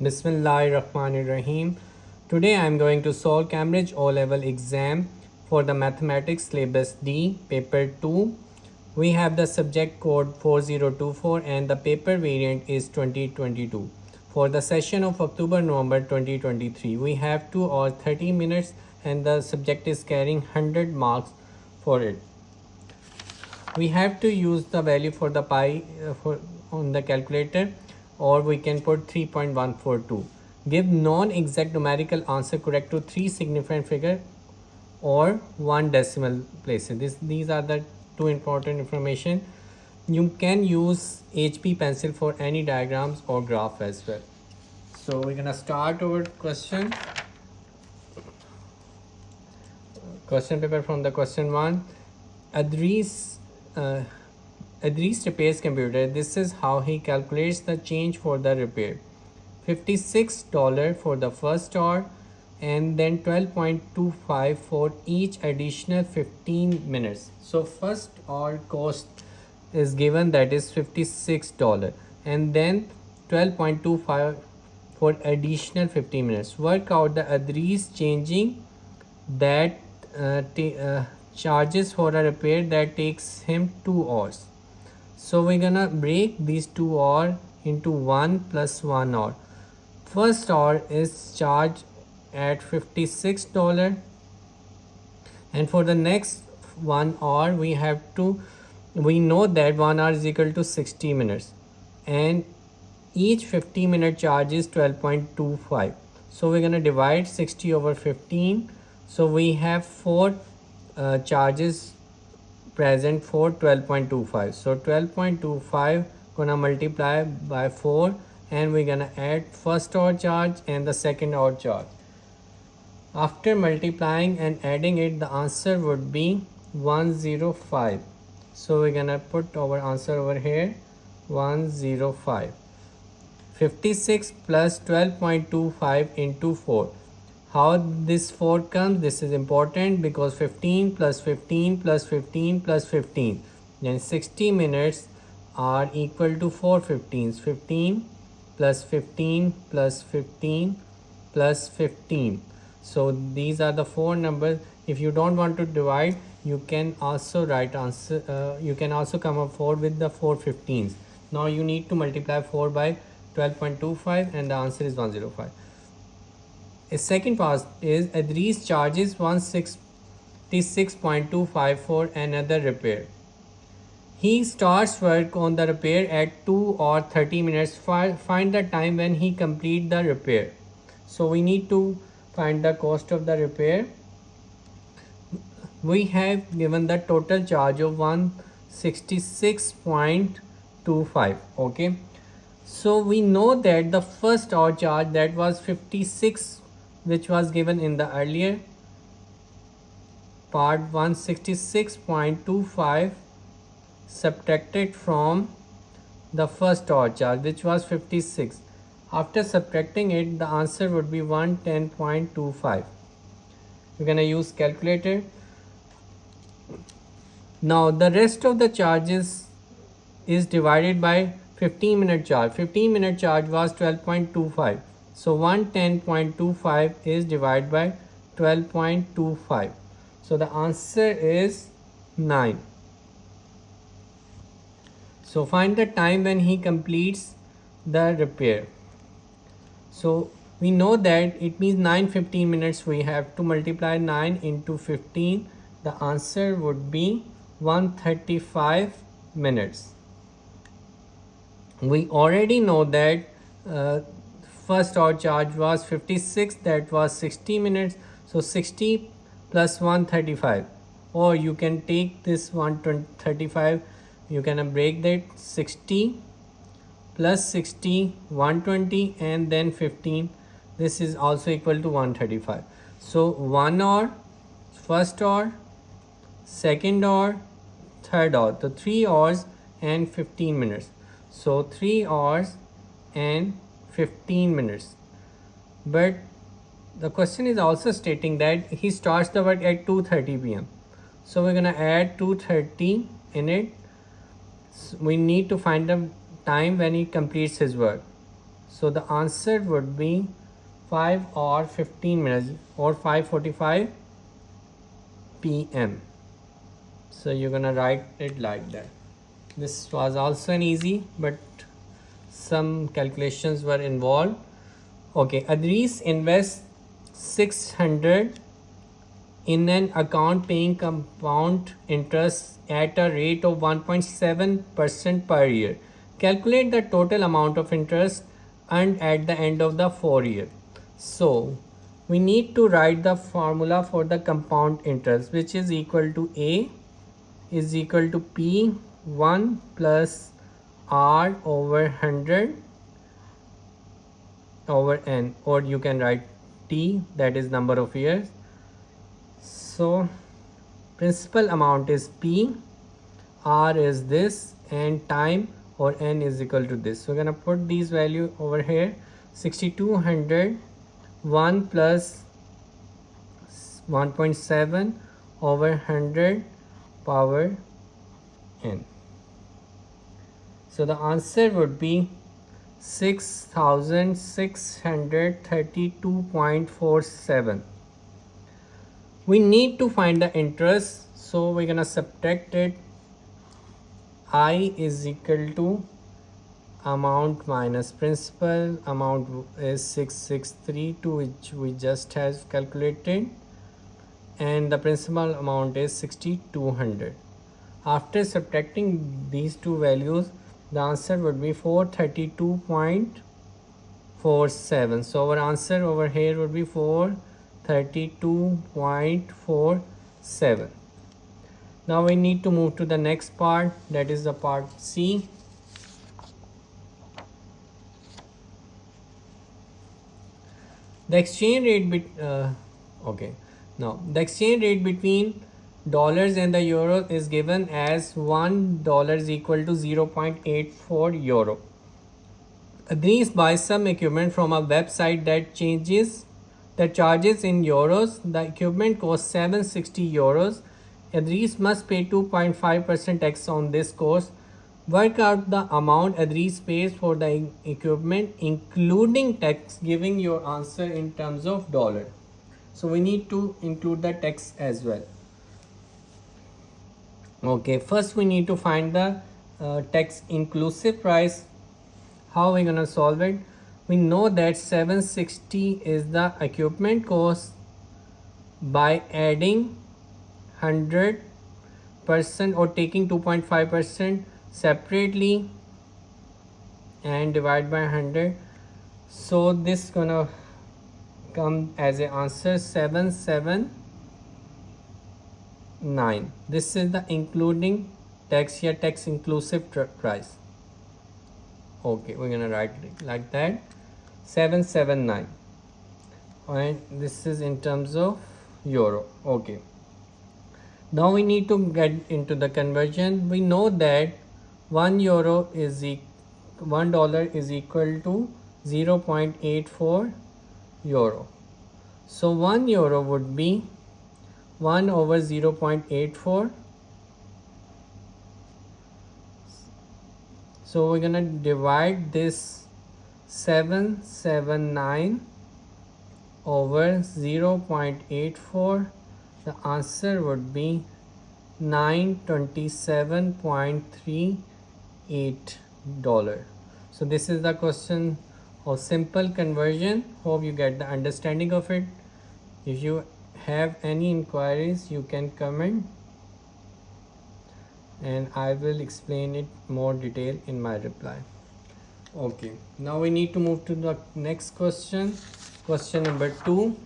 Bismillahirrahmanirrahim. Today I am going to solve Cambridge O-Level exam for the Mathematics Syllabus D, Paper 2. We have the subject code 4024 and the paper variant is 2022. For the session of October-November 2023, we have 2 hours 30 minutes and the subject is carrying 100 marks for it. We have to use the value for the pi on the calculator, or we can put 3.142. Give non-exact numerical answer correct to 3 significant figure or 1 decimal places. These are the 2 important information. You can use HB pencil for any diagrams or graph as well. So we're gonna start our question paper from the question 1. Adris repairs computer. This is how he calculates the change for the repair. $56 for the first hour and then 12.25 for each additional 15 minutes. So first hour cost is given, that is $56, and then 12.25 for additional 15 minutes. Work out the Adris changing that charges for a repair that takes him 2 hours. So we're gonna break these 2 hours into 1 plus 1 hour. First hour is charged at $56, and for the next 1 hour we know that 1 hour is equal to 60 minutes and each 50-minute charge is 12.25. so we're gonna divide 60 over 15. So we have 4 charges present for 12.25. so 12.25 gonna multiply by 4 and we're gonna add first hour charge and the second hour charge. After multiplying and adding it, the answer would be 105. So we're gonna put our answer over here, 105. 56 plus 12.25 into 4. How this 4 comes? This is important because 15 plus 15 plus 15 plus 15. Then 60 minutes are equal to 4 15s. 15 plus 15 plus 15 plus 15. So these are the 4 numbers. If you don't want to divide, you can also write answer. You can also come up 4 with the 4 15s. Now you need to multiply 4 by 12.25 and the answer is 105. A second part is Adris charges 166.25 for another repair. He starts work on the repair at 2 or 30 minutes. Find the time when he complete the repair. So we need to find the cost of the repair. We have given the total charge of 166.25. Okay. So we know that the first hour charge, that was 56, which was given in the earlier part, 166.25 subtracted from the first hour charge, which was 56. After subtracting it, the answer would be 110.25. We're gonna use calculator. Now the rest of the charges is divided by 15-minute charge. 15-minute charge was 12.25. So 110.25 is divided by 12.25. So the answer is 9. So find the time when he completes the repair. So we know that it means 9:15 minutes. We have to multiply 9 into 15. The answer would be 135 minutes. We already know that first hour charge was 56, that was 60 minutes. So 60 plus 135, or you can take this 135, you can break that 60 plus 60, 120, and then 15. This is also equal to 135. So 1 hour, first hour, second hour, third hour. So 3 hours and 15 minutes. So 3 hours and 15 minutes. But the question is also stating that he starts the work at 2:30 p.m. So we're gonna add 2:30 in it. So we need to find the time when he completes his work. So the answer would be 5 or 15 minutes or 5:45 p.m. So you're gonna write it like that. This was also an easy, but some calculations were involved. Okay, Adris invests 600 in an account paying compound interest at a rate of 1.7% per year. Calculate the total amount of interest earned at the end of the 4 year. So we need to write the formula for the compound interest, which is equal to A is equal to P1 plus R over 100 over N, or you can write T, that is number of years. So principal amount is P, R is this, and time or N is equal to this. So we're gonna put these value over here. 6200 1 plus 1.7 over 100 power N. So the answer would be 6632.47. We need to find the interest, so we're gonna subtract it. I is equal to amount minus principal. Amount is 6632, which we just has calculated, and the principal amount is 6200. After subtracting these two values, the answer would be 432.47. So our answer over here would be 432.47. Now we need to move to the next part, that is the part C. The exchange rate the exchange rate between dollars and the euro is given as $1 is equal to 0.84 euro. Adris buys some equipment from a website that charges in euros. The equipment costs 760 euros. Adris must pay 2.5% tax on this cost. Work out the amount Adris pays for the equipment including tax, giving your answer in terms of dollar. So we need to include the tax as well. Okay, first we need to find the tax inclusive price. How we gonna solve it? We know that 760 is the equipment cost. By adding 100% or taking 2.5% separately and divide by 100, so this gonna come as a answer 779. This is the including tax here, tax inclusive price. Okay, we're gonna write it like that, 779, and this is in terms of euro. Okay, now we need to get into the conversion. We know that $1 is $1 is equal to 0.84 euro. So 1 euro would be 1 over 0.84. So we're gonna divide this 779 over 0.84. The answer would be 927.38 dollar. So this is the question of simple conversion. Hope you get the understanding of it. If you have any inquiries, you can comment and I will explain it more detail in my reply. Okay, now we need to move to the next question. Question number 2.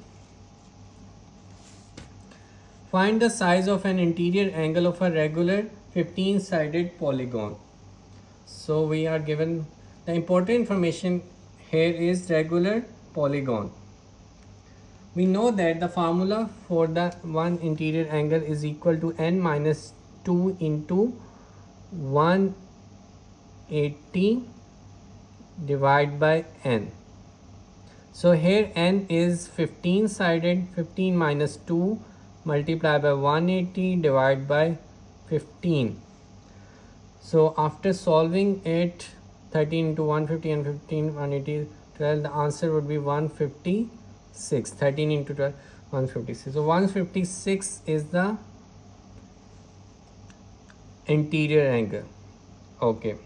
Find the size of an interior angle of a regular 15-sided polygon. So we are given the important information here is regular polygon. We know that the formula for the one interior angle is equal to n minus 2 into 180 divided by n. So here n is 15 sided. 15 minus 2 multiplied by 180 divided by 15. So after solving it, 13 into 150 and 15 180, 12, the answer would be 156. 13 into 12, 156. So 156 is the interior angle. Okay.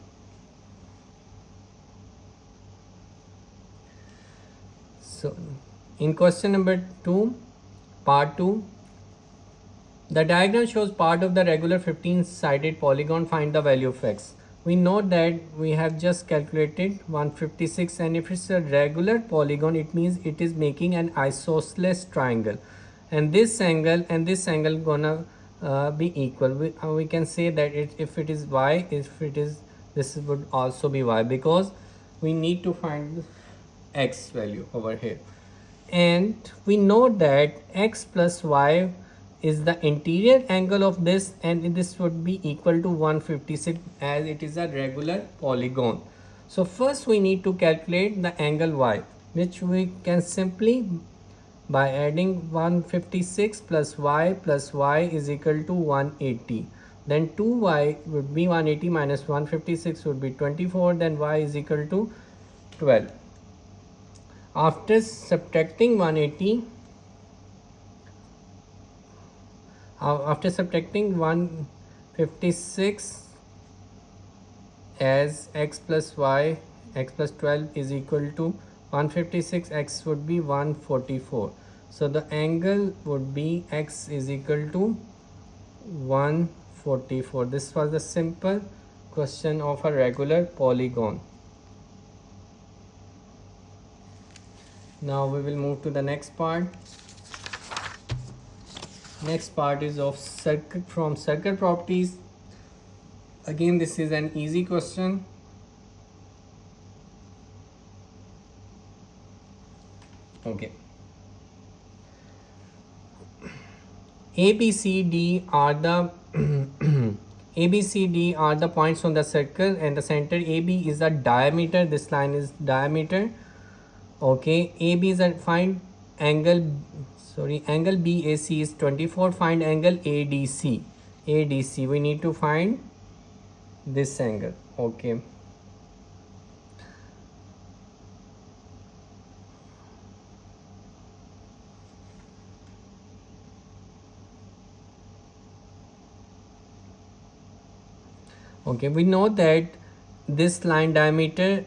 So in question number 2, part 2, the diagram shows part of the regular 15-sided polygon. Find the value of x. We know that we have just calculated 156, and if it's a regular polygon, it means it is making an isosceles triangle, and this angle gonna be equal. We can say that if it is y, if it is, this would also be y, because we need to find x value over here, and we know that x plus y is the interior angle of this, and this would be equal to 156 as it is a regular polygon. So first we need to calculate the angle y, which we can simply by adding 156 plus y is equal to 180. Then 2y would be 180 minus 156 would be 24. Then y is equal to 12. After subtracting 180, after subtracting 156 as x plus y, x plus 12 is equal to 156, x would be 144. So the angle would be x is equal to 144. This was the simple question of a regular polygon. Now we will move to the next part. Next part is of circuit, from circuit properties. Again, this is an easy question. Okay. A, B, C, D are the A, B, C, D are the points on the circle, and the center AB is the diameter. This line is diameter. Okay. AB is a find angle. Angle BAC is 24. Find angle ADC. ADC. We need to find this angle. Okay. Okay. We know that this line diameter,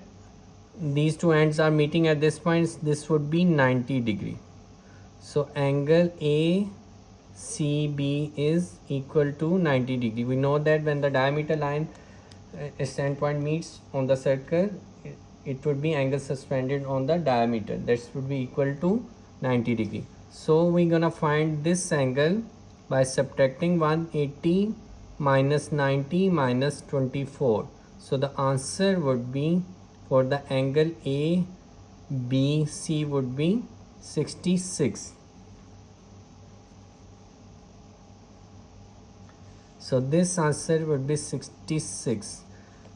these two ends are meeting at this point. This would be 90 degree. So angle ACB is equal to 90 degree. We know that when the diameter line standpoint meets on the circle, it would be angle suspended on the diameter. That would be equal to 90 degree. So we're gonna find this angle by subtracting 180 minus 90 minus 24. So the answer would be for the angle ABC would be 66. So this answer would be 66.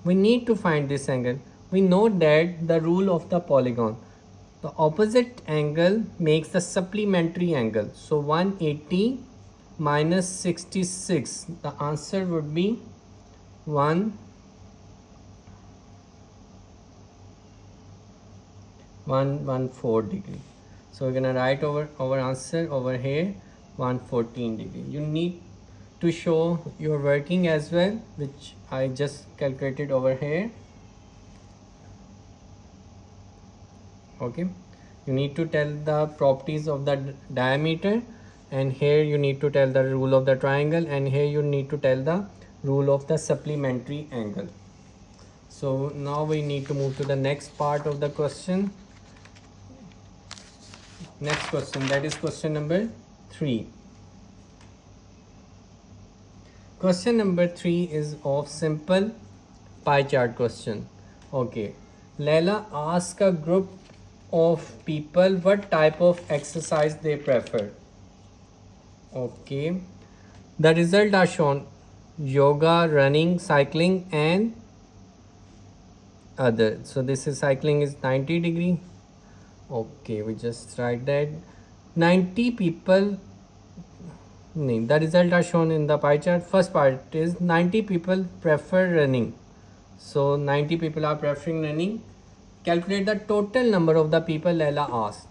We need to find this angle. We know that the rule of the polygon, the opposite angle makes the supplementary angle. So 180 minus 66, the answer would be 114 degree. So we're gonna write our answer over here, 114 degree. You need to show your working as well, which I just calculated over here. Okay, you need to tell the properties of the diameter, and here you need to tell the rule of the triangle, and here you need to tell the rule of the supplementary angle. So now we need to move to the next part of the question. Next question, that is question number 3. Question number 3 is of simple pie chart question. Okay, Leila asked a group of people what type of exercise they prefer. Okay, the results are shown: yoga, running, cycling, and other. So this is cycling is 90 degree. Okay, we just write that 90 people. The results are shown in the pie chart. First part is 90 people prefer running. So 90 people are preferring running. calculate the total number of the people Laila asked.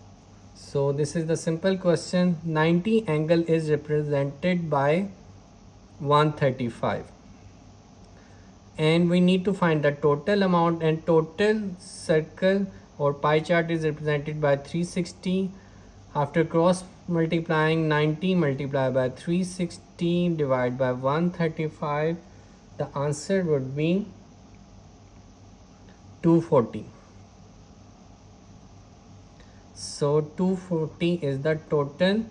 So this is the simple question. 90 angle is represented by 135. And we need to find the total amount, and total circle or pie chart is represented by 360. After cross multiplying, 90 multiplied by 360 divided by 135, the answer would be 240. So 240 is the total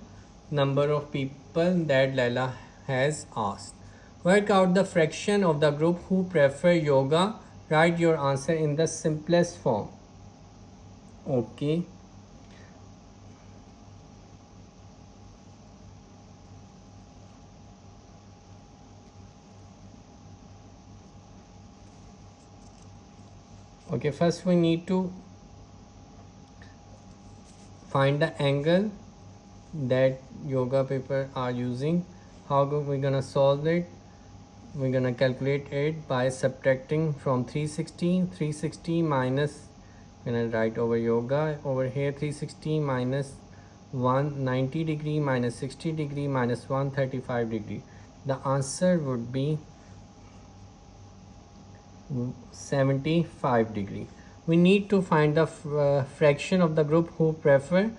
number of people that Laila has asked. Work out the fraction of the group who prefer yoga. Write your answer in the simplest form. Okay. Okay, first we need to find the angle that yoga people are using. How we gonna solve it? We're gonna calculate it by subtracting from 360 minus, gonna write over yoga over here, 360 minus 190 degree minus 60 degree minus 135 degree. The answer would be 75 degree. We need to find the fraction of the group who prefer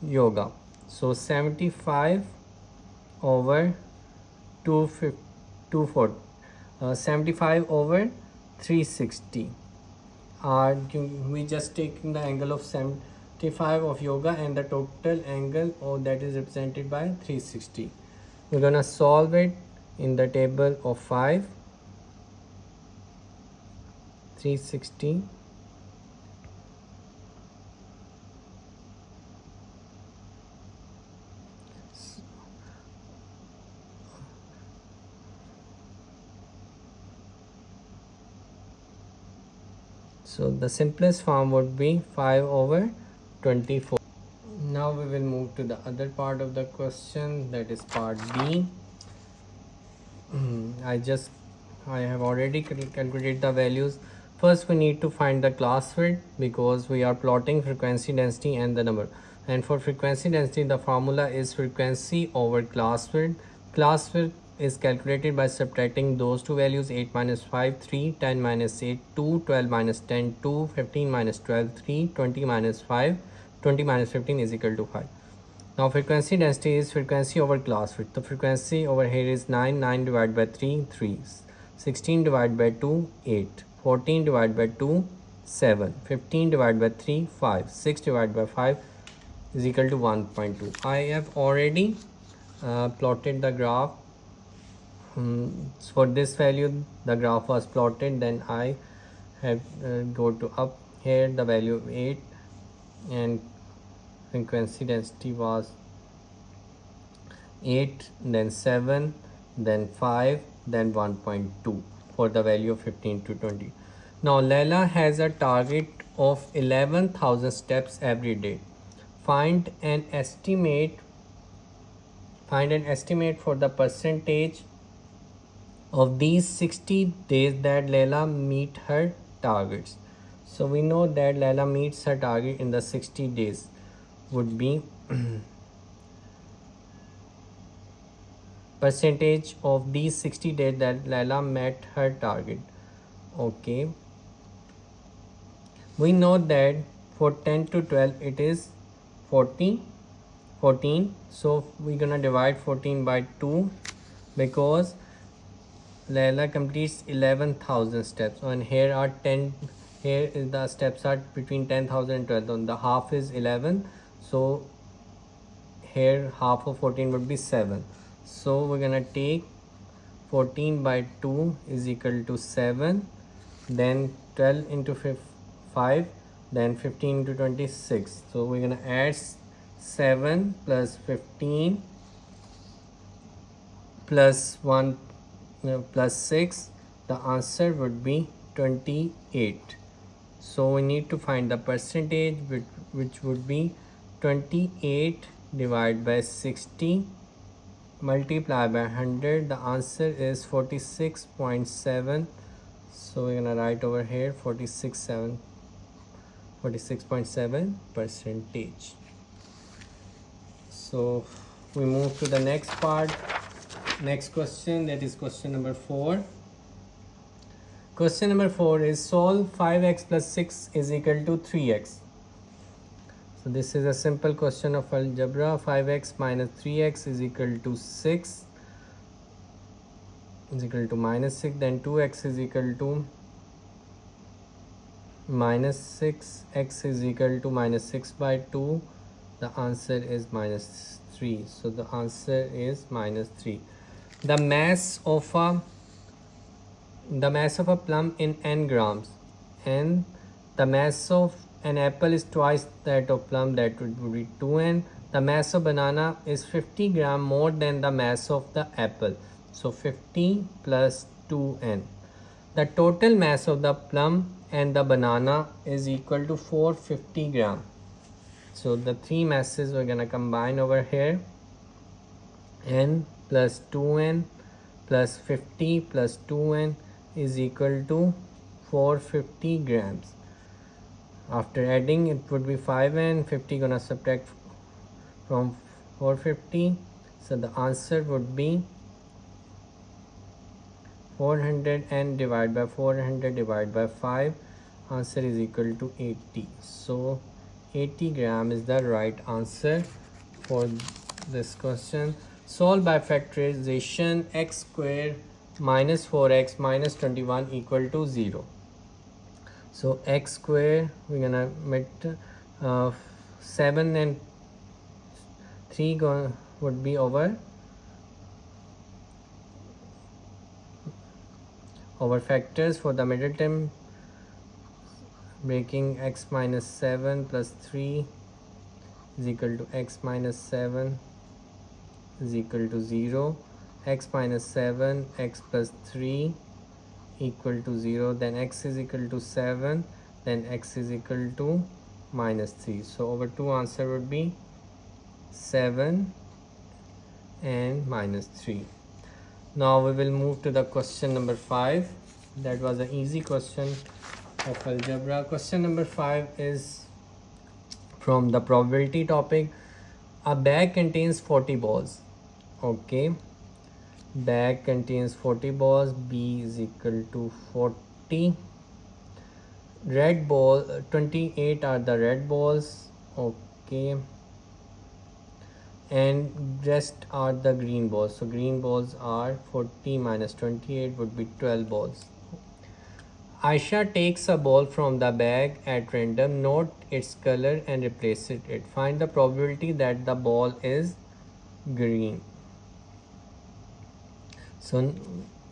yoga. So 75 over 240, 75 over 360. We just taking the angle of 75 of yoga and the total angle that is represented by 360. We're gonna solve it in the table of 5. 360 so the simplest form would be 5 over 24. Now we will move to the other part of the question, that is part B. I have already calculated the values. First we need to find the class width, because we are plotting frequency density and the number. And for frequency density, the formula is frequency over class width. Class width is calculated by subtracting those two values, 8 minus 5 3, 10 minus 8 2, 12 minus 10 2, 15 minus 12 3, 20 minus 5, 20 minus 15 is equal to 5. Now frequency density is frequency over class width. The frequency over here is 9 divided by 3 3, 16 divided by 2 8, 14 divided by 2 7, 15 divided by 3 5, 6 divided by 5 is equal to 1.2. I have already plotted the graph. For this value the graph was plotted, then I have go to up here, the value of 8, and frequency density was 8, then 7, then 5, then 1.2 for the value of 15 to 20. Now Laila has a target of 11,000 steps every day. Find an estimate for the percentage of these 60 days that Laila meet her targets. So we know that Laila meets her target in the 60 days would be percentage of these 60 days that Laila met her target. Okay, we know that for 10 to 12 it is 14. So we're gonna divide 14 by 2, because Laila completes 11,000 steps, and here are 10. Here is the steps are between 10,000 and 12,000. The half is 11, so here half of 14 would be 7. So we're gonna take 14 by 2 is equal to 7, then 12 into 5, then 15 into 26. So we're gonna add 7 plus 15 plus 1 plus 6. The answer would be 28. So we need to find the percentage, which would be 28 divided by 60 multiplied by 100. The answer is 46.7. So we're gonna write over here 46.7. 46.7%. So we move to the next part, next question, that is question number 4. Question number 4 is solve 5x plus 6 is equal to 3x. So this is a simple question of algebra. 5x minus 3x is equal to 6 is equal to minus 6, then 2x is equal to minus 6, x is equal to minus 6 by 2. The answer is minus 3. So the answer is minus 3. The mass of a plum in n grams, and the mass of an apple is twice that of plum, that would be 2n. The mass of banana is 50 gram more than the mass of the apple, so 50 plus 2n. The total mass of the plum and the banana is equal to 450 gram. So the three masses we're gonna combine over here. N plus 2n plus 50 plus 2n is equal to 450 grams. After adding, it would be 5n, 50 gonna subtract from 450. So the answer would be 400n divided by 400 divided by 5. Answer is equal to 80. So 80 gram is the right answer for this question. Solve by factorization x square minus 4x minus 21 equal to 0. So x square, we're gonna make 7 and 3 would be over factors for the middle term, breaking x minus 7 plus 3 is equal to x minus 7 is equal to 0. X minus 7, x plus 3 equal to 0. Then x is equal to 7. Then x is equal to minus 3. So over 2 answer would be 7 and minus 3. Now we will move to the question number 5. That was an easy question of algebra. Question number 5 is from the probability topic. A bag contains 40 balls. Okay, bag contains 40 balls. B is equal to 40. Red ball, 28 are the red balls. Okay, and rest are the green balls. So green balls are 40 minus 28 would be 12 balls. Aisha takes a ball from the bag at random. Note its color and replace it. Find the probability that the ball is green. So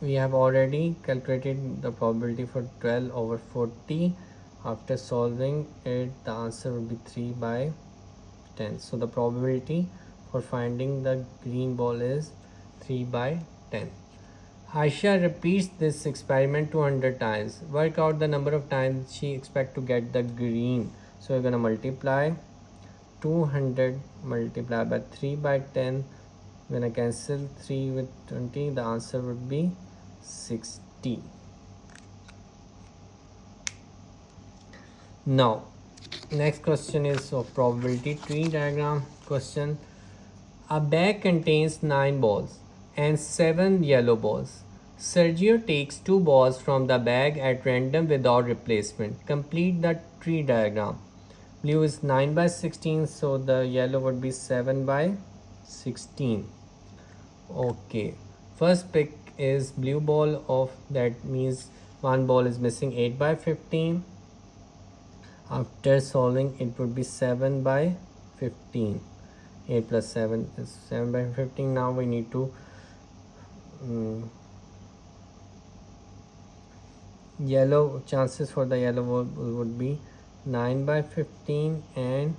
we have already calculated the probability for 12 over 40. After solving it, the answer will be 3 by 10. So the probability for finding the green ball is 3 by 10. Aisha repeats this experiment 200 times. Work out the number of times she expects to get the green. So we're going to multiply 200 multiplied by 3 by 10. When I cancel 3 with 20, the answer would be 60. Now, next question is of probability tree diagram question. A bag contains 9 balls and 7 yellow balls. Sergio takes 2 balls from the bag at random without replacement. Complete the tree diagram. Blue is 9 by 16, so the yellow would be 7 by 16. Okay, first pick is blue ball of, that means one ball is missing, 8 by 15. After solving, it would be 7 by 15. 8 plus 7 is 7 by 15. Now we need to yellow, chances for the yellow would be 9 by 15, and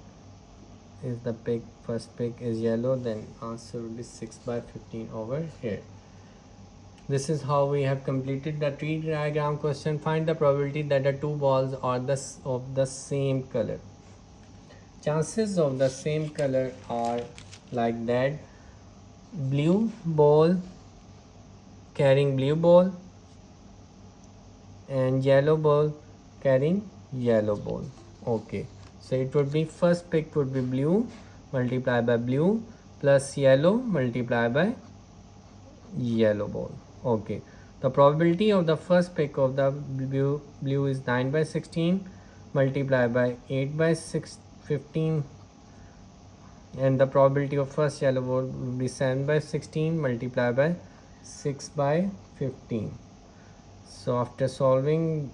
if the pick, first pick is yellow, then answer will be 6 by 15 over here. This is how we have completed the tree diagram question. Find the probability that the two balls are of the same color. Chances of the same color are like that: blue ball carrying blue ball and yellow ball carrying yellow ball. Okay, so it would be first pick would be blue multiplied by blue plus yellow multiplied by yellow ball. Okay, the probability of the first pick of the blue is 9 by 16 multiplied by 8 by 15, and the probability of first yellow ball will be 7 by 16 multiplied by 6 by 15. So after solving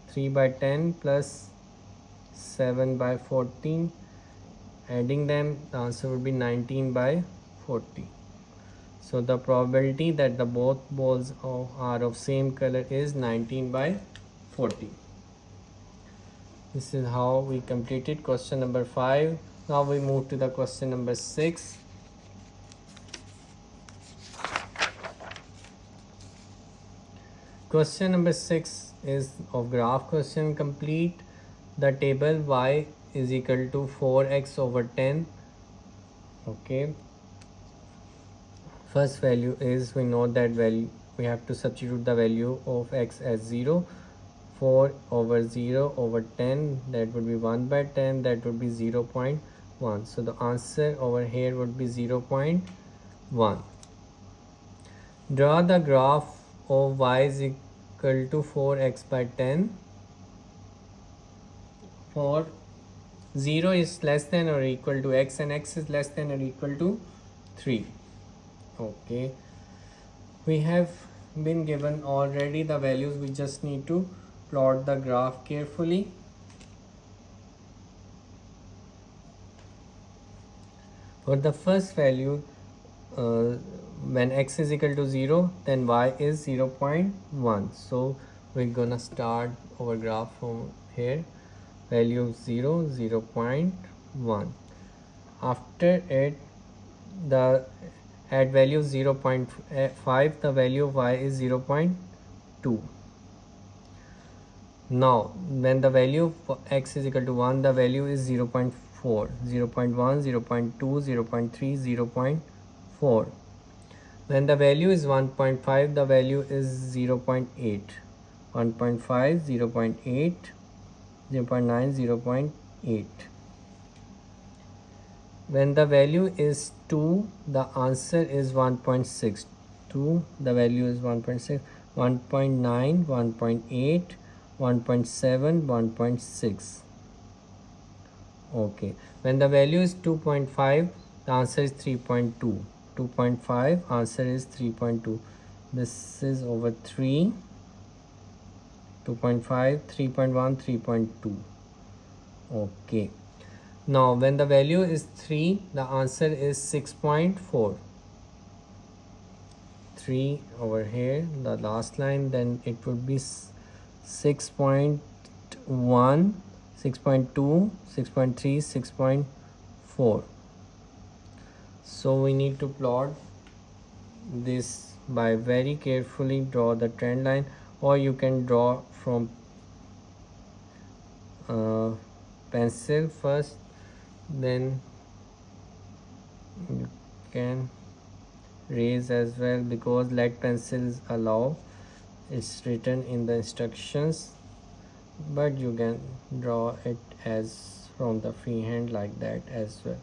3 by 10 plus 7 by 14, adding them, the answer would be 19 by 40. So the probability that the both balls are of same color is 19 by 40. This is how we completed question number 5. Now we move to the question number 6. Question number 6 is of graph question. Complete the table y is equal to 4x over 10. Okay, first value is, we know that value, we have to substitute the value of x as 0. 4 over 0 over 10, that would be 1 by 10, that would be 0.1. So the answer over here would be 0.1. Draw the graph of y is equal to 4x by 10 for 0 is less than or equal to x and x is less than or equal to 3. Okay, we have been given already the values, we just need to plot the graph carefully. For the first value, when x is equal to 0, then y is 0.1. So we're gonna start our graph from here, value 0, 0.1. After it, the at value 0.5, the value of y is 0.2. Now when the value of x is equal to 1, the value is 0.4, 0.1, 0.2, 0.3, 0.4. When the value is 1.5, the value is 0.8, 1.5, 0.8, 0.9, 0.8. When the value is 2, the answer is 1.6. 2, the value is 1.6, 1.9, 1.8, 1.7, 1.6. Okay, when the value is 2.5, the answer is 3.2. 2.5, answer is 3.2. This is over 3, 2.5, 3.1, 3.2. Okay, now when the value is 3, the answer is 6.4. 3 over here, the last line, then it would be 6.1, 6.2, 6.3, 6.4. So we need to plot this by very carefully draw the trend line, or you can draw from pencil first, then you can raise as well, because lead pencils allow, it's written in the instructions, but you can draw it as from the freehand like that as well.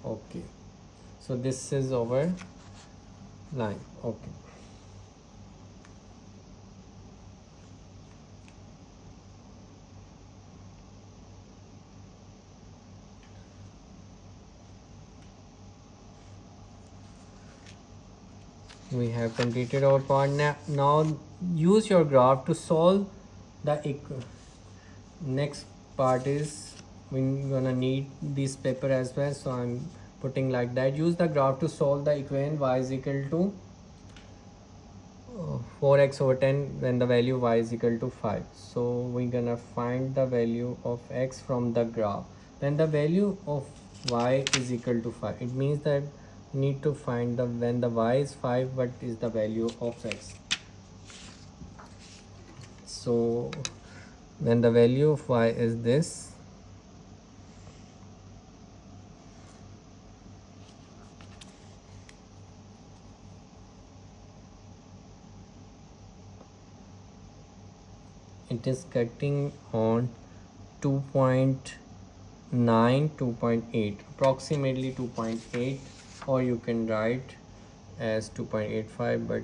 Okay, so this is our line. Okay, we have completed our part. Now use your graph to solve the next part is, we're gonna need this paper as well, so I'm putting like that. Use the graph to solve the equation y is equal to 4x over 10 when the value y is equal to 5. So we're gonna find the value of x from the graph. When the value of y is equal to 5, it means that we need to find the, when the y is 5, what is the value of x. So when the value of y is this, it is cutting on 2.9, 2.8, approximately 2.8, or you can write as 2.85, but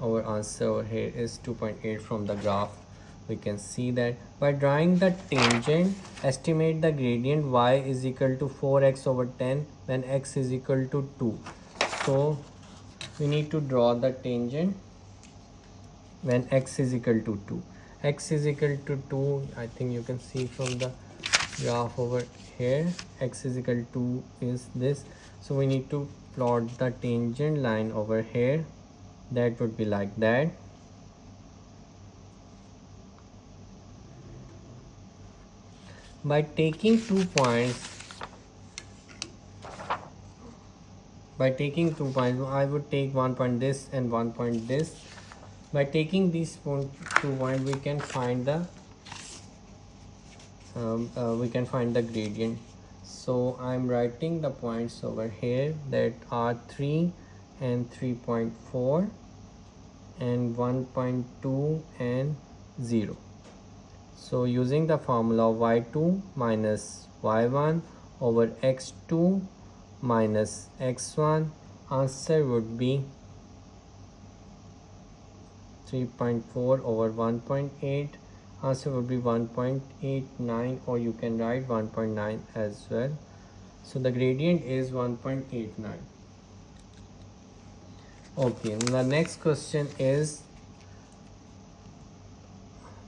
our answer over here is 2.8 from the graph. We can see that by drawing the tangent, estimate the gradient y is equal to 4x over 10 when x is equal to 2. So we need to draw the tangent when x is equal to 2. X is equal to 2, I think you can see from the graph over here, x is equal to is this. So we need to plot the tangent line over here. That would be like that. By taking 2 points, I would take 1 point this and 1 point this. By taking these 2 points, we can find the gradient. So I'm writing the points over here that are 3 and 3.4 and 1.2 and 0. So using the formula y2 minus y1 over x2 minus x1, answer would be 3.4 over 1.8. Answer would be 1.89, or you can write 1.9 as well. So the gradient is 1.89. Okay, the next question is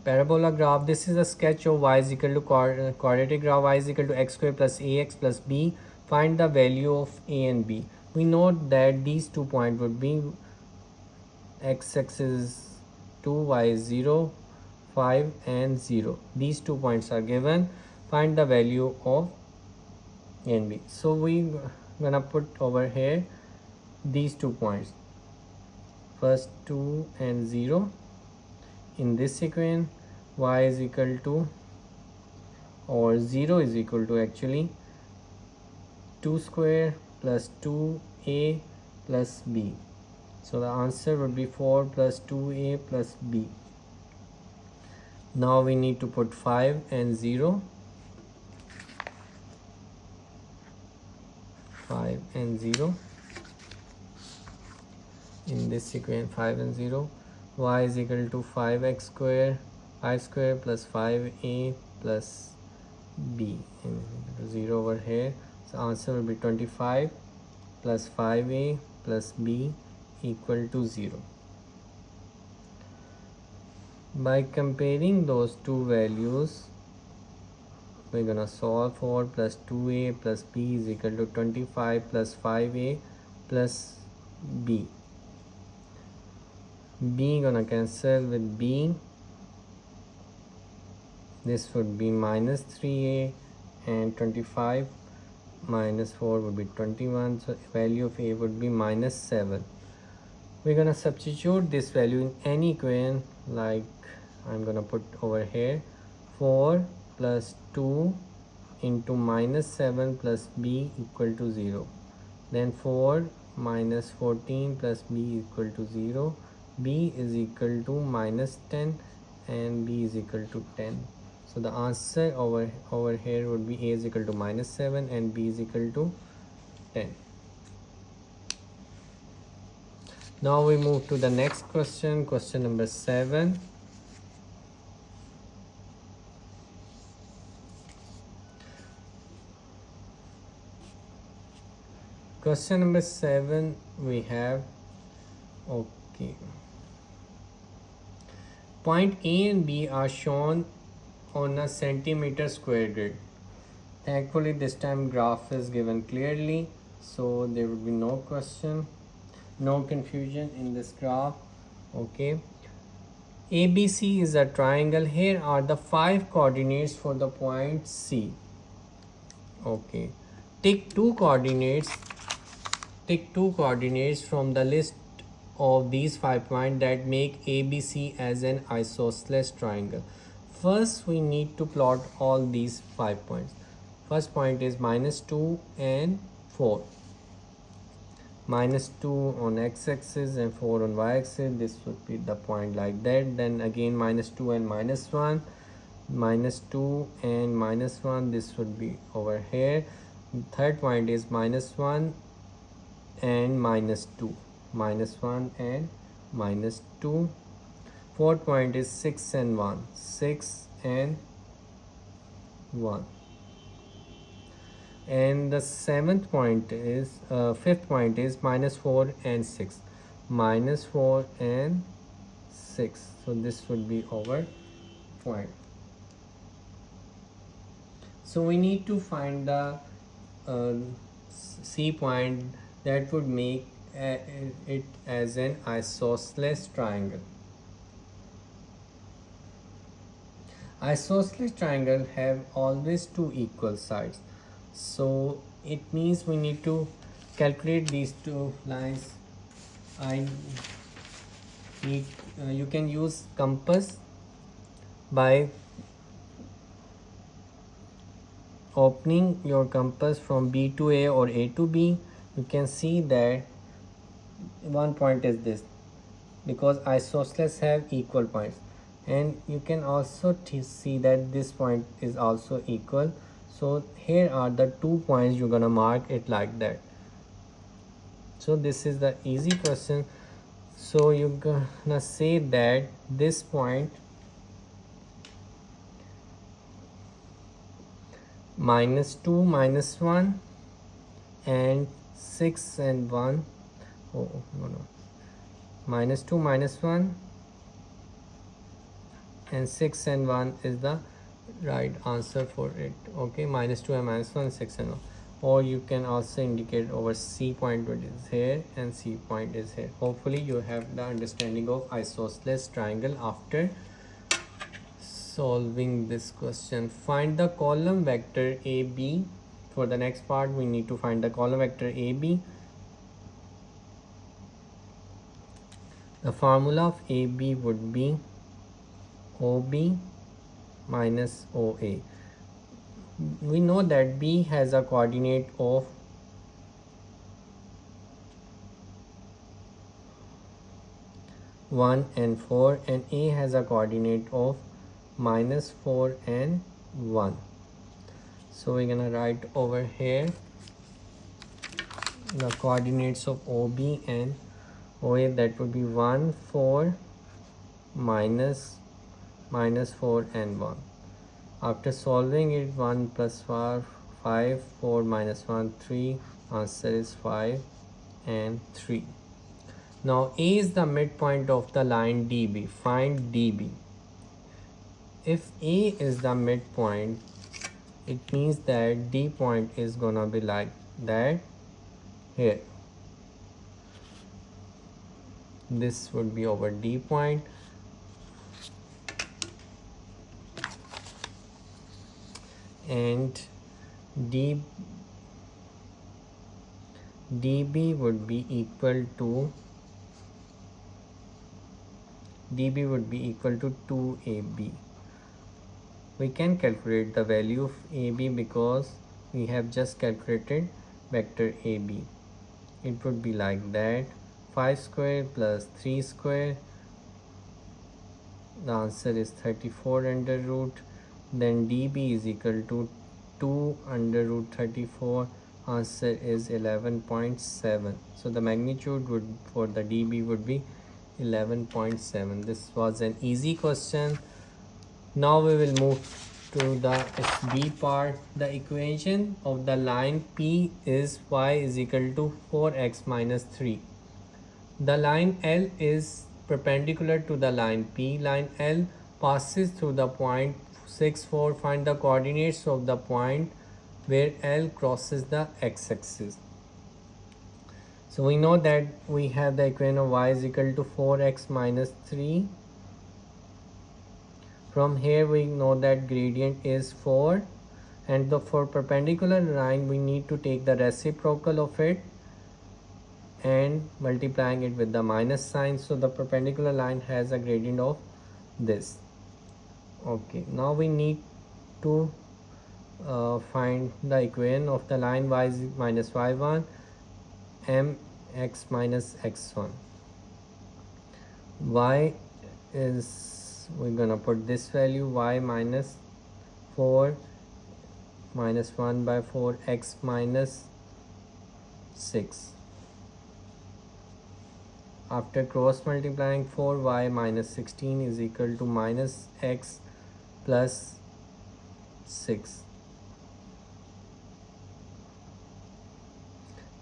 parabola graph. This is a sketch of y is equal to quadratic graph. Y is equal to x square plus ax plus b. Find the value of a and b. We know that these 2 points would be x-axis is 2, y is 0, 5 and 0. These 2 points are given. Find the value of a and b. So we gonna put over here these 2 points. First 2 and 0. In this sequence, y is equal to, or 0 is equal to actually 2 square plus 2a plus b. So the answer would be 4 plus 2a plus b. Now we need to put 5 and 0. 5 and 0. In this sequence, 5 and 0. Y is equal to 5x square, 5 square plus 5a plus b, and 0 over here. So answer will be 25 plus 5a plus b equal to 0. By comparing those two values, we're gonna solve for plus 2a plus b is equal to 25 plus 5a plus b. B gonna cancel with b. This would be minus 3a, and 25 minus 4 would be 21. So value of a would be minus 7. We're gonna substitute this value in any equation, like I'm gonna put over here 4 plus 2 into minus 7 plus b equal to 0. Then 4 minus 14 plus b equal to 0. B is equal to minus 10 and b is equal to 10. So the answer over here would be a is equal to minus 7 and b is equal to 10. Now we move to the next question, question number 7. Question number 7 we have, okay. Point A and B are shown on a centimeter square grid. Thankfully this time graph is given clearly, so there will be no question, no confusion in this graph. Okay, ABC is a triangle. Here are the 5 coordinates for the point C. Okay, take two coordinates from the list of these 5 points that make ABC as an isosceles triangle. First we need to plot all these 5 points. First point is minus 2 and 4. minus 2 on x-axis and 4 on y-axis. This would be the point like that. Then again minus 2 and minus 1, minus 2 and minus 1, this would be over here. Third point is minus 1 and minus 2, minus 1 and minus 2. Fourth point is 6 and 1, 6 and 1. And the fifth point is minus 4 and 6, minus 4 and 6. So this would be our point. So we need to find the C point that would make it as an isosceles triangle. Isosceles triangle have always two equal sides. So it means we need to calculate these two lines. You can use compass by opening your compass from B to A or A to B. You can see that one point is this, because isosceles have equal points, and you can also see that this point is also equal. So here are the 2 points, you're gonna mark it like that. So this is the easy question. So you're gonna say that this point minus 2 minus 1 and 6 and 1, minus 2 minus 1 and 6 and 1 is the right answer for it. Okay, minus 2 and minus 1, 6 and 1. Or you can also indicate over C point, which is here, and C point is here. Hopefully you have the understanding of isosceles triangle after solving this question. Find the column vector AB. For the next part, we need to find the column vector AB. The formula of AB would be OB minus OA. We know that B has a coordinate of 1 and 4, and A has a coordinate of minus 4 and 1. So we're gonna write over here the coordinates of OB and OA. That would be 1, 4, minus 4 and 1. After solving it, 1 plus 4, 5, 4 minus 1, 3. Answer is 5 and 3. Now A is the midpoint of the line DB. Find DB. If A is the midpoint, it means that D point is gonna be like that here. This would be our D point. And DB would be equal to 2AB. We can calculate the value of AB because we have just calculated vector AB. It would be like that: 5 square plus 3 square. The answer is 34 under root. Then DB is equal to 2 under root 34. Answer is 11.7. So the magnitude would for the DB would be 11.7. This was an easy question. Now we will move to the B part. The equation of the line P is y is equal to 4x minus 3. The line L is perpendicular to the line P. Line L passes through the point 6, 4. Find the coordinates of the point where L crosses the x-axis. So we know that we have the equation of y is equal to 4x minus 3. From here we know that gradient is 4, and for perpendicular line we need to take the reciprocal of it and multiplying it with the minus sign. So the perpendicular line has a gradient of this. Okay, now we need to find the equation of the line y is minus y1, m x minus x1. Y is, we're gonna put this value, y minus 4 minus 1 by 4, x minus 6. After cross multiplying, 4y minus 16 is equal to minus x plus 6.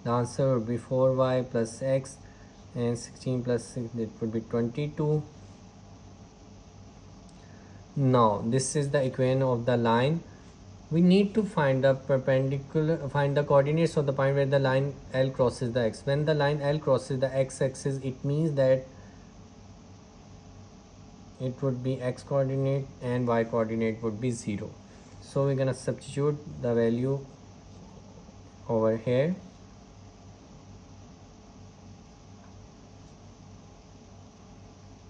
The answer would be 4y plus x, and 16 plus 6, it would be 22. Now this is the equation of the line. We need to find the coordinates of the point where the line L crosses the x. When the line L crosses the x-axis, it means that it would be x coordinate and y coordinate would be 0. So we're gonna substitute the value over here.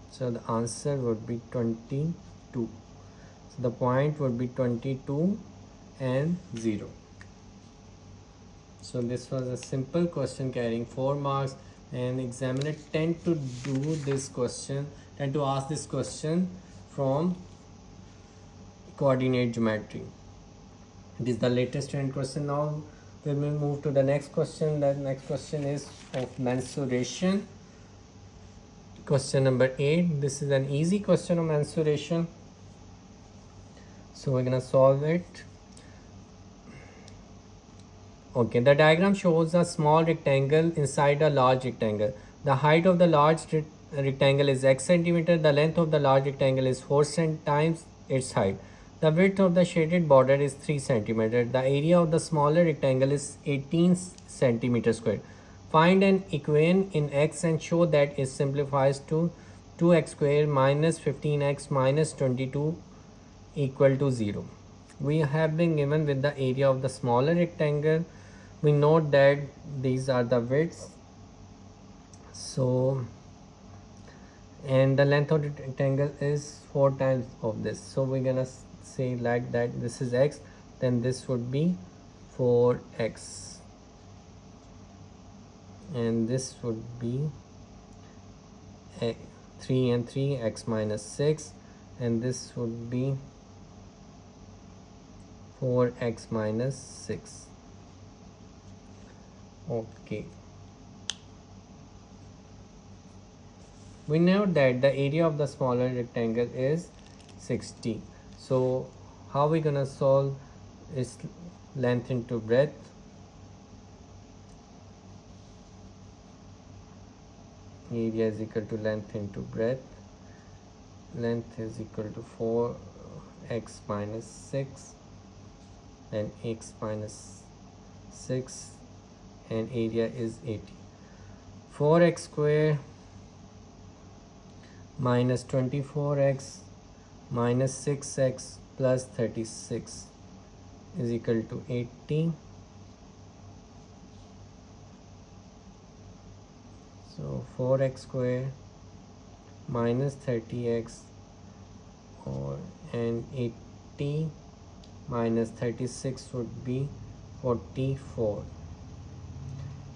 So the answer would be 22. So the point would be 22 and 0. So this was a simple question carrying 4 marks, and examiner tend to ask this question from coordinate geometry. It is the latest trend question. Now we will move to the next question. The next question is of mensuration. Question number 8. This is an easy question of mensuration. So we're gonna solve it. Okay, the diagram shows a small rectangle inside a large rectangle. The height of the large rectangle is x centimeter. The length of the large rectangle is 4 times its height. The width of the shaded border is 3 centimeter. The area of the smaller rectangle is 18 centimeter square. Find an equation in x and show that it simplifies to 2x square minus 15x minus 22 equal to 0. We have been given with the area of the smaller rectangle. We note that these are the widths. So, and the length of the rectangle is 4 times of this. So we're gonna say like that this is x, then this would be 4x, and this would be 3 and 3, x minus 6, and this would be 4x minus 6. Okay, we know that the area of the smaller rectangle is 60. So how we gonna solve is length into breadth. Area is equal to length into breadth. Length is equal to 4x minus 6 and x minus 6, and area is 80. 4x square minus 24x minus 6x plus 36 is equal to 80. So 4x square minus 30x and 80 minus 36 would be 44.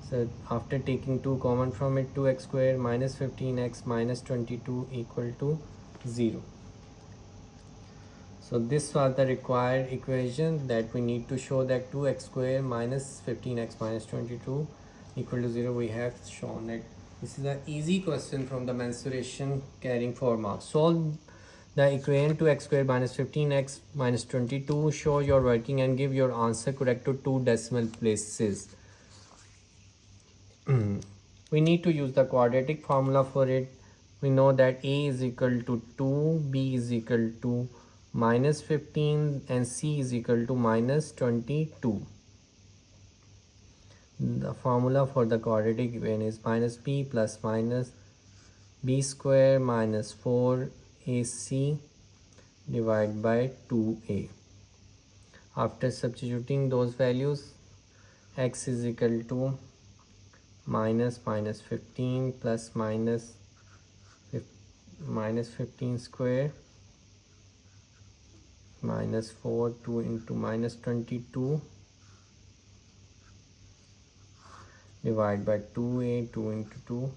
So after taking 2 common from it, 2x square minus 15x minus 22 equal to 0. So this was the required equation that we need to show that 2x square minus 15x minus 22 equal to 0. We have shown it. This is an easy question from the mensuration carrying 4 marks. Solve the equation 2x square minus 15x minus 22. Show your working and give your answer correct to 2 decimal places. We need to use the quadratic formula for it. We know that a is equal to 2, b is equal to minus 15, and c is equal to minus 22. The formula for the quadratic equation is minus b plus minus b square minus 4ac divided by 2a. After substituting those values, x is equal to minus 15 plus minus 15 square minus 2 into minus 22 divide by 2a, 2 into 2.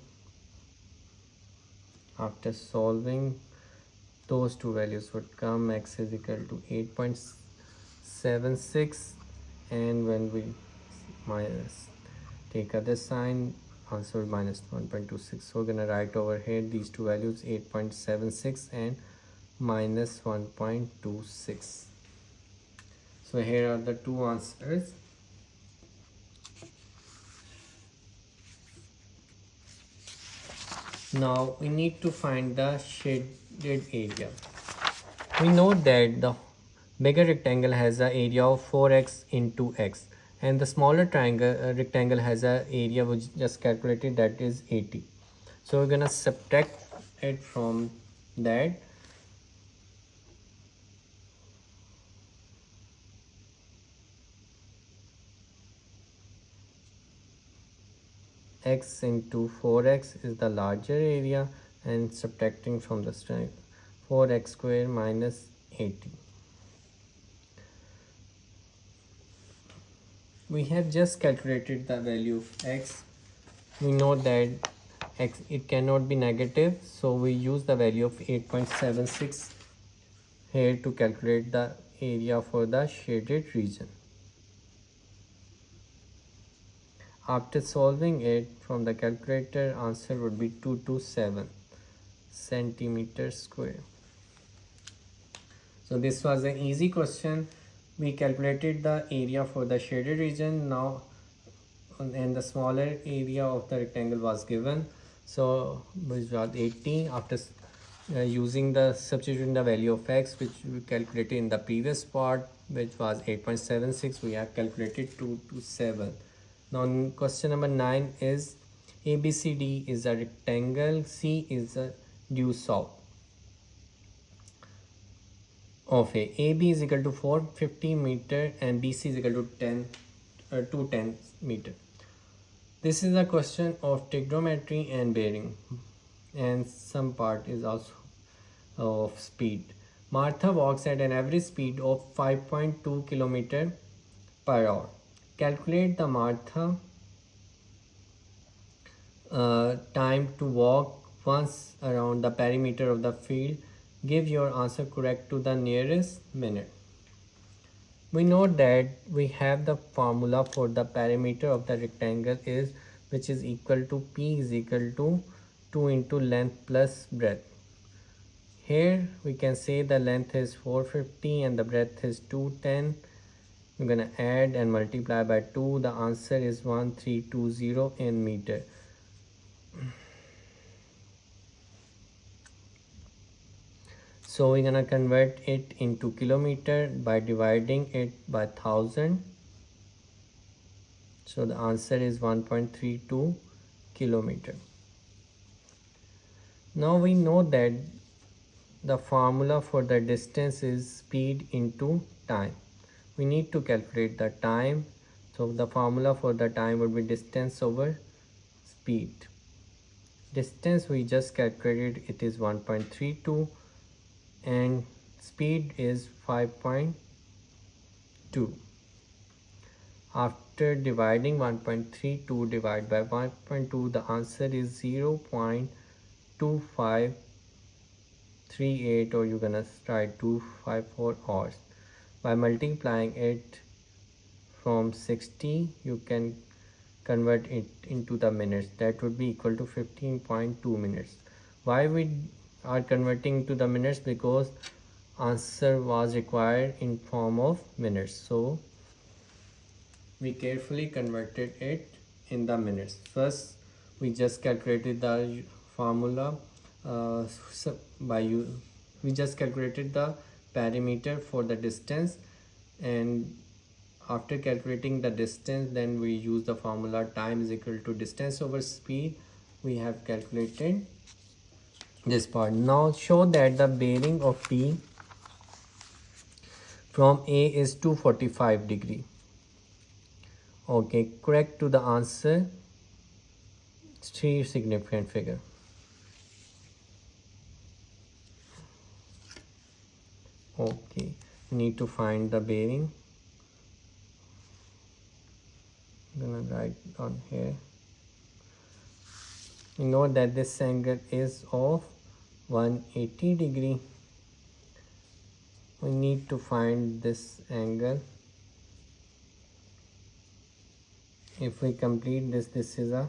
After solving, those two values would come. X is equal to 8.76, and when we minus take other sign, answer will minus 1.26. So we're gonna write over here these two values, 8.76 and minus 1.26. So here are the two answers. Now we need to find the shaded area. We know that the bigger rectangle has an area of 4x into x, and the smaller rectangle has an area which just calculated, that is 80. So we're gonna subtract it from that. X into 4x is the larger area, and subtracting from the strength 4x square minus 80. We have just calculated the value of x. We know that x, it cannot be negative, so we use the value of 8.76 here to calculate the area for the shaded region. After solving it from the calculator, answer would be 227 centimeters square. So this was an easy question. We calculated the area for the shaded region now, and the smaller area of the rectangle was given, so which was 80. After using the substituting the value of x, which we calculated in the previous part, which was 8.76, we have calculated 227. Now question number 9 is ABCD is a rectangle, C is a due south of A. AB is equal to 450 meter and BC is equal to 210 meter. This is a question of trigonometry and bearing, and some part is also of speed. Martha walks at an average speed of 5.2 km per hour. Calculate the Martha time to walk once around the perimeter of the field. Give your answer correct to the nearest minute. We know that we have the formula for the perimeter of the rectangle is, which is equal to P is equal to 2 into length plus breadth. Here we can say the length is 450 and the breadth is 210. We're gonna add and multiply by 2. The answer is 1320 in meter. So we're gonna convert it into kilometer by dividing it by 1000. So the answer is 1.32 kilometer. Now we know that the formula for the distance is speed into time. We need to calculate the time. So the formula for the time would be distance over speed. Distance we just calculated, it is 1.32 and speed is 5.2. After dividing 1.32 divided by 1.2, the answer is 0.2538, or you're gonna write 254 hours. By multiplying it from 60, you can convert it into the minutes. That would be equal to 15.2 minutes. Why we are converting to the minutes? Because answer was required in form of minutes, so we carefully converted it in the minutes. First we just calculated the formula we just calculated the perimeter for the distance, and after calculating the distance, then we use the formula time is equal to distance over speed. We have calculated this part. Now show that the bearing of P from A is 245 degree. Okay, correct to the answer 3 significant figure. Okay, we need to find the bearing. I'm gonna write on here We know that this angle is of 180 degree. We need to find this angle. If we complete this, this is a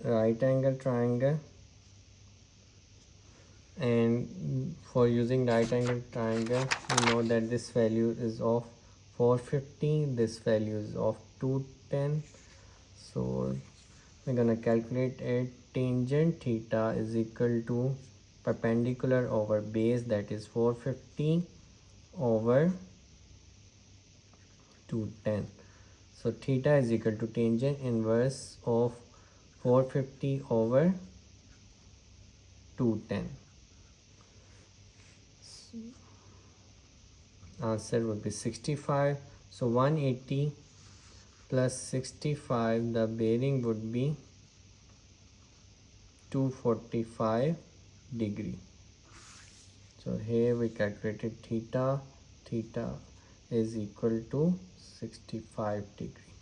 right angle triangle, and for using right angle triangle we know that this value is of 450, this value is of 210. So we're gonna calculate it. Tangent theta is equal to perpendicular over base, that is 450 over 210. So theta is equal to tangent inverse of 450 over 210. Answer would be 65. So 180 plus 65, the bearing would be 245 degree. So here we calculated theta. Theta is equal to 65 degree.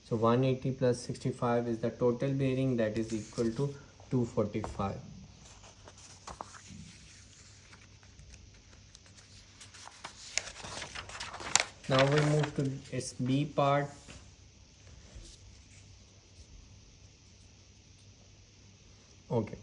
So 180 plus 65 is the total bearing, that is equal to 245. Now we move to its B part. Okay.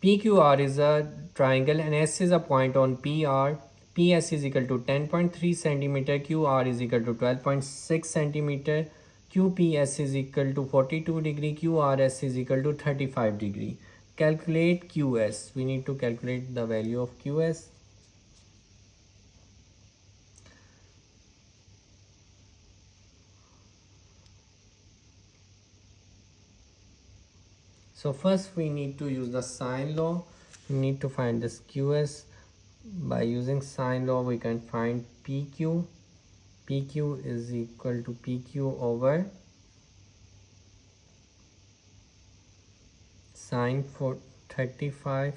PQR is a triangle and S is a point on PR. PS is equal to 10.3 centimeter, QR is equal to 12.6 centimeter, QPS is equal to 42 degree, QRS is equal to 35 degree. Calculate QS. We need to calculate the value of QS. So first we need to use the sine law. We need to find this QS. By using sine law we can find PQ. PQ is equal to PQ over sine for 35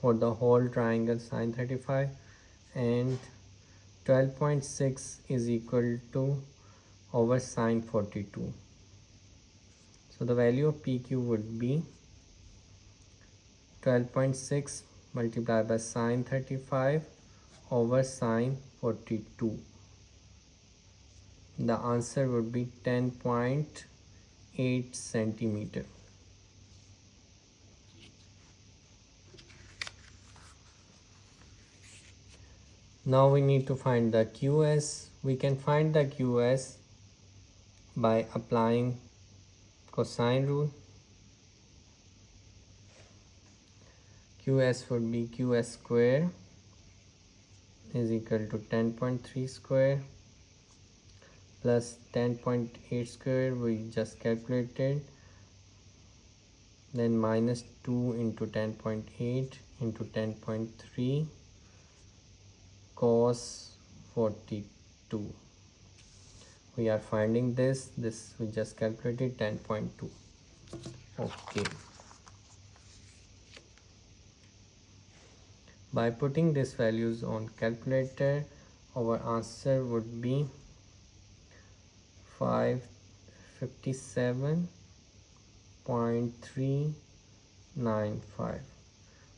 for the whole triangle, sine 35, and 12.6 is equal to over sine 42. So the value of PQ would be 12.6 multiplied by sine 35 over sine 42. The answer would be 10.8 centimeter. Now we need to find the QS. We can find the QS by applying cosine rule. QS would be QS square is equal to 10.3 square plus 10.8 square, we just calculated, then minus 2 into 10.8 into 10.3 cos 42. We are finding this we just calculated 10.2. Okay. By putting these values on calculator, our answer would be 557.395.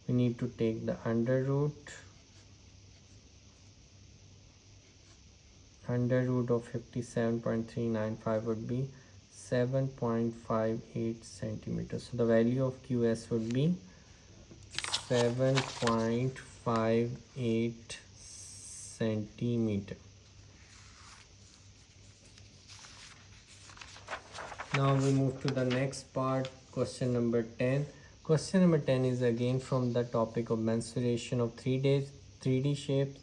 We need to take the under root. Under root of 57.395 would be 7.58 centimeters. So the value of QS would be 7.58 centimeter. Now we move to the next part, question number 10. Question number 10 is again from the topic of mensuration of 3D shapes.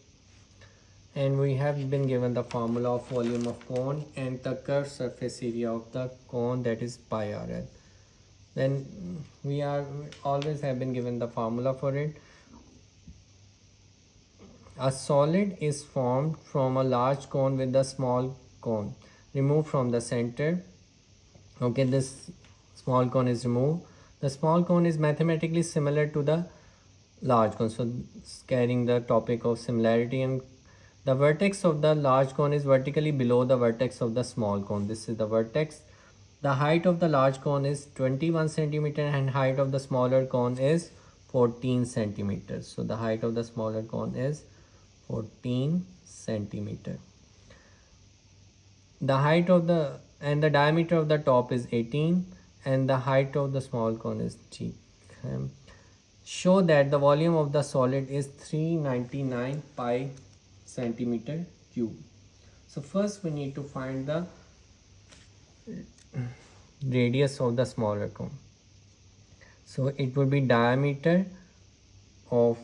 And we have been given the formula of volume of cone and the curved surface area of the cone, that is pi RL. Then we always have been given the formula for it. A solid is formed from a large cone with a small cone removed from the center. Okay, this small cone is removed. The small cone is mathematically similar to the large cone, so it's carrying the topic of similarity and The vertex of the large cone is vertically below the vertex of the small cone. This is the vertex. The height of the large cone is 21 centimeter and height of the smaller cone is 14 centimeters. So the height of the smaller cone is 14 centimeter. The height of the diameter of the top is 18 and the height of the small cone is g. Show that the volume of the solid is 399 pi centimeter cube. So first we need to find the radius of the smaller cone. So it would be diameter of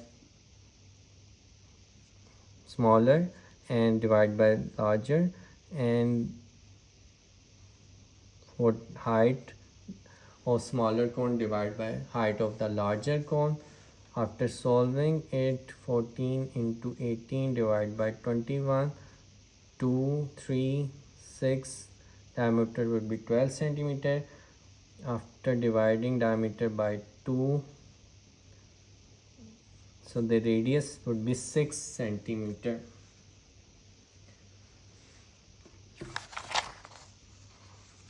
smaller and divided by larger, and for height of smaller cone divided by height of the larger cone. After solving it, 14 into 18 divided by 21, 2, 3, 6, diameter would be 12 centimeter. After dividing diameter by 2, so the radius would be 6 centimeter.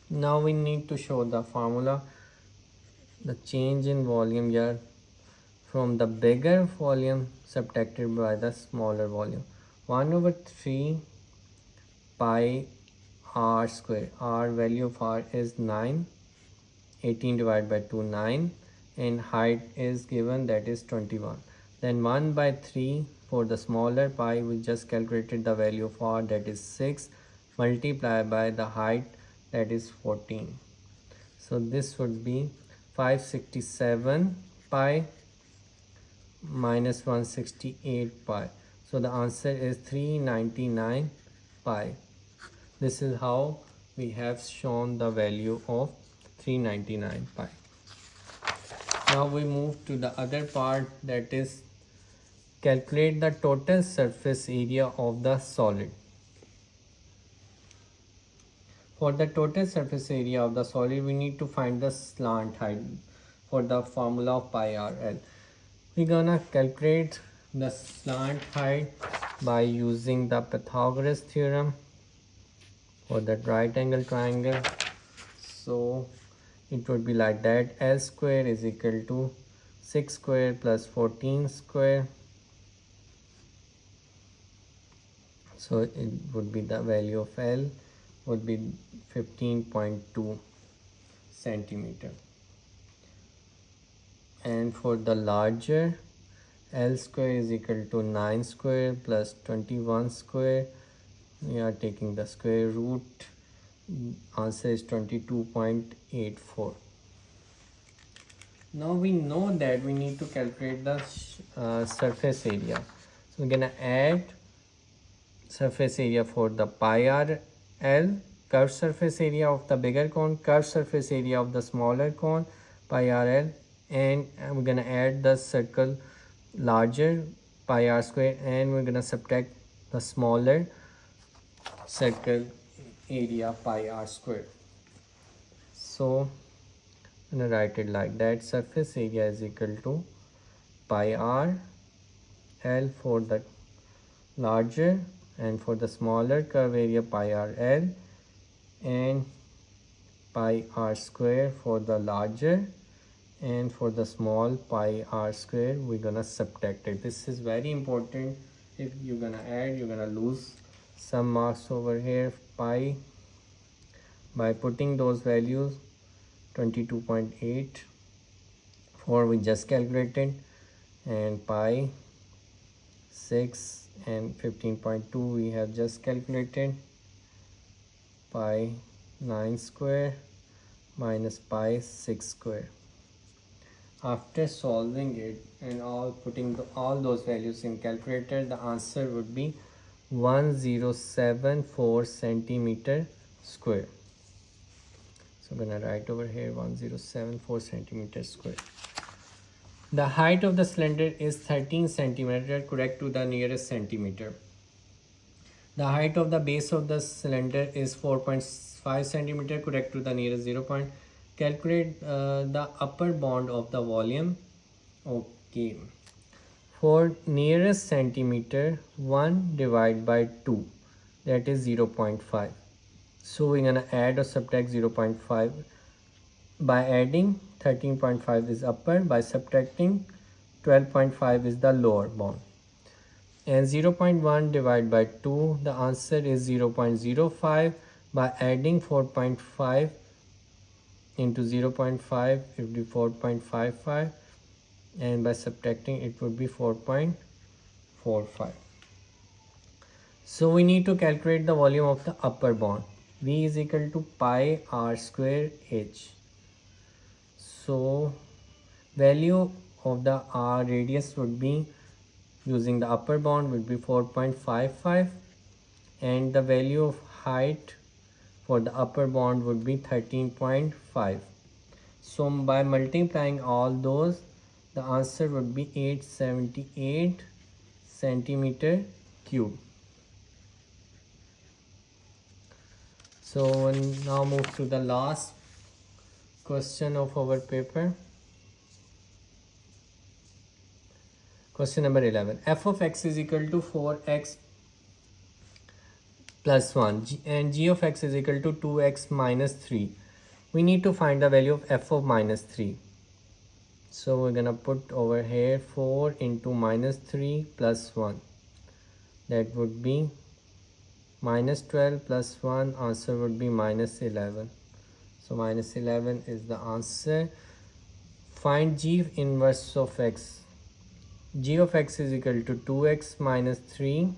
Now we need to show the formula, the change in volume here from the bigger volume subtracted by the smaller volume. 1 over 3 pi r square. R value of r is 9. 18 divided by 2, 9, and height is given, that is 21. Then 1 by 3 for the smaller pi, we just calculated the value of r, that is 6, multiplied by the height, that is 14. So this would be 567 pi minus 168 pi. So the answer is 399 pi. This is how we have shown the value of 399 pi. Now we move to the other part, that is calculate the total surface area of the solid. For the total surface area of the solid, we need to find the slant height for the formula of pi r l. We're gonna calculate the slant height by using the Pythagoras theorem for that right angle triangle. So it would be like that: L square is equal to 6 square plus 14 square. So it would be the value of L would be 15.2 centimeter. And for the larger, L square is equal to 9 square plus 21 square. We are taking the square root. Answer is 22.84. Now we know that we need to calculate the surface area. So we're gonna add surface area for the pi r l, curved surface area of the bigger cone, curved surface area of the smaller cone, pi r l, and we're gonna add the circle larger, pi r square, and we're gonna subtract the smaller circle area, pi r square. So I'm gonna write it like that: surface area is equal to pi r l for the larger, and for the smaller curve area pi r l, and pi r square for the larger, and for the small pi r square we're gonna subtract it. This is very important. If you're gonna add, you're gonna lose some marks over here. Pi, by putting those values, 22.8 for we just calculated, and pi 6 and 15.2 we have just calculated. Pi 9 square minus pi 6 square. After solving it and putting all those values in calculator, the answer would be 1074 centimeter square. So I'm gonna write over here 1074 centimeter square. The height of the cylinder is 13 centimeter, correct to the nearest centimeter. The height of the base of the cylinder is 4.5 centimeter, correct to the nearest 0 point. Calculate the upper bound of the volume. Okay. For nearest centimeter, 1 divided by 2, that is 0.5. So we're gonna add or subtract 0.5. By adding, 13.5 is upper. By subtracting, 12.5 is the lower bound. And 0.1 divided by 2, the answer is 0.05. By adding 4.5 into 0.5, it would be 4.55. And by subtracting, it would be 4.45. So we need to calculate the volume of the upper bound. V is equal to pi r square h. So value of the r radius would be, using the upper bound, would be 4.55, and the value of height for the upper bound would be 13.5. So by multiplying all those, the answer would be 878 centimeter cube. So we'll now move to the last question of our paper. Question number 11. F of x is equal to 4x plus 1 and g of x is equal to 2x minus 3. We need to find the value of f of minus 3. So we're gonna put over here 4 into minus 3 plus 1. That would be minus 12 plus 1, answer would be minus 11. So minus 11 is the answer. Find g inverse of x. G of x is equal to 2x minus 3.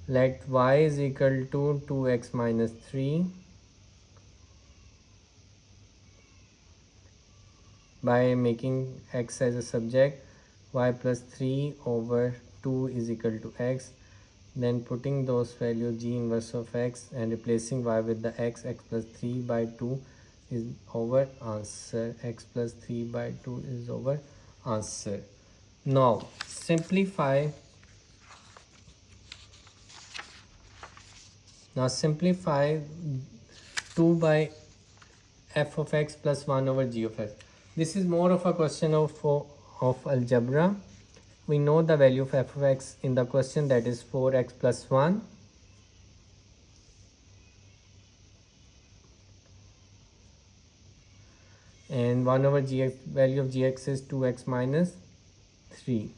Let y is equal to 2x minus 3. By making x as a subject, y plus 3 over 2 is equal to x. Then putting those values, g inverse of x, and replacing y with the x plus 3 by 2 is our answer. X plus 3 by 2 is our answer. Now simplify. Now simplify 2 by f of x plus 1 over g of x. This is more of a question of algebra. We know the value of f of x in the question, that is 4x plus 1. And 1 over gx, value of gx is 2x minus 3.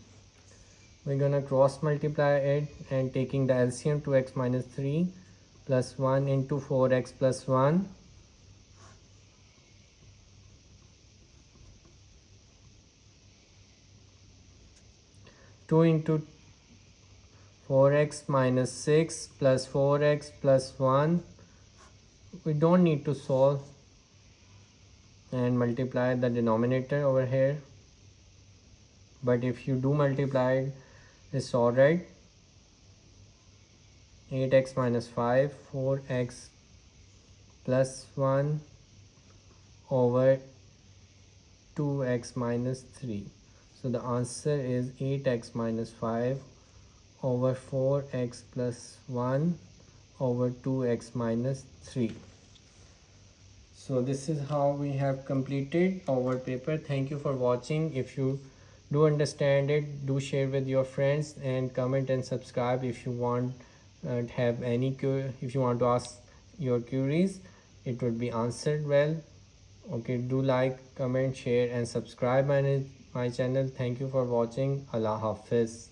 We're gonna cross multiply it and taking the LCM, 2x minus 3 plus 1 into 4x plus 1. Two into 4x minus 6 plus 4x plus 1. We don't need to solve and multiply the denominator over here, but if you do multiply, it's alright. 8x minus 5, 4x plus 1 over 2x minus 3. So the answer is 8x minus 5 over 4x plus 1 over 2x minus 3. So this is how we have completed our paper. Thank you for watching. If you do understand it, do share with your friends and comment and subscribe if you want if you want to ask your queries, it would be answered well. Okay, do like, comment, share and subscribe my channel. Thank you for watching. Allah Hafiz.